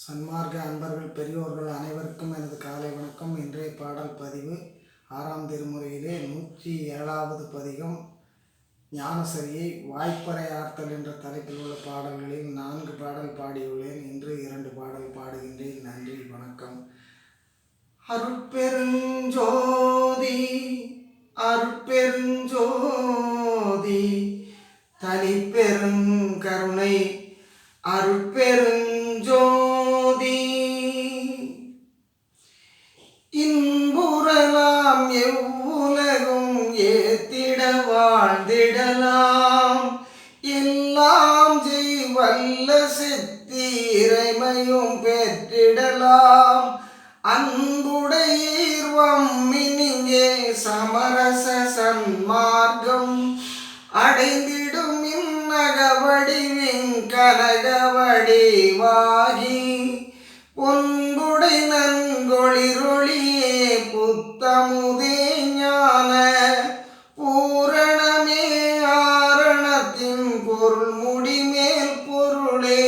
சன்மார்க்க அன்பர்கள் பெரியோர்கள் அனைவருக்கும் எனது காலை வணக்கம். இன்றைய பாடல் பதிவு 6ஆம் திருமுறையிலே 107வது பதிகம் ஞானசரியை வாய்ப்பறை ஆர்த்தல் என்ற தலைப்பில் உள்ள பாடல்களில் 4 பாடல் பாடியுள்ளேன். இன்று 2 பாடல் பாடுகின்றேன். நன்றி, வணக்கம். அருட்பெருஞ்சோதி அருட்பெருஞ்சோதி தனிப்பெருங்கருணை அருட்பெருஞ்சோதி இன்புறலாம் எவ்வுலகும் ஏத்திட வாழ்ந்திடலாம். எல்லாம் வல்ல சித்தி இறைமையும் பெற்றிடலாம். அன்புடையீர் வம்மினிங்கே சமரச சன்மார்க்கம் அடைந்திடும் இந்நகவடிவின் கனகவடிவாகி பொன்புடை நன்கொளிரொளியே புத்தமுதே ஞான பூரணமே ஆரணத்தின் பொருள் முடிமேல் பொருளே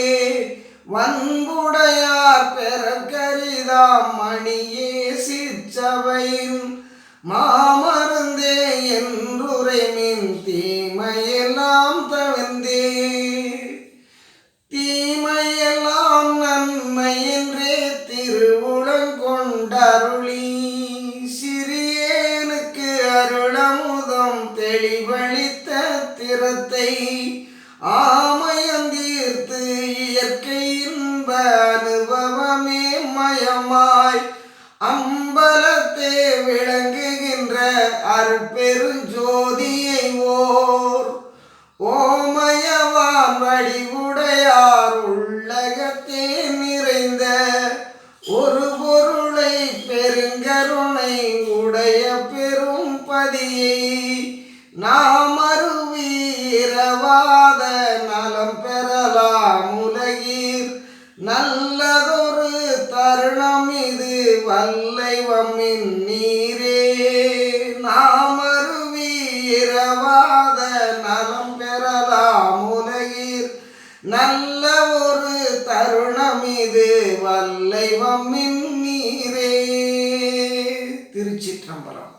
வன்புடையார் பெறக்கரிதாம் மணியே சிற்சபையின் மாமருந்தே என்றுரைமின் தீமையெல்லாம் தவிர்ந்தே தீமையெல்லாம் நன்மை என்றே திருவுளங்கொண்டருளி சிறியேனுக்கு அருளமுதம் தெளிவளித்த திறத்தை ஆமையந்தீர்த்து இயற்கை இன்ப அனுபவமே மயமாய் அம்பலத்தே விளங்குகின்ற அருட்பெருஞ்சோதியை ஓர் ஓமயவான் வடிவுடையார் உள்ளகத்தே நிறைந்த ஒரு பொருளை பெருங்கருணை உடைய பெரும் பதியை நாம் அருவி இரவாத நலம் பெறலாம் உலகீர் நல்லதொரு தருணம் இது வல்லை வம்மின் நீரே. நாம் அருவி இரவாத நலம் பெறலாம் உலகீர் நல்ல ஒரு தருணம் இது வல்லை வம்மின் நீரே. திருச்சிற்றம்பலம்.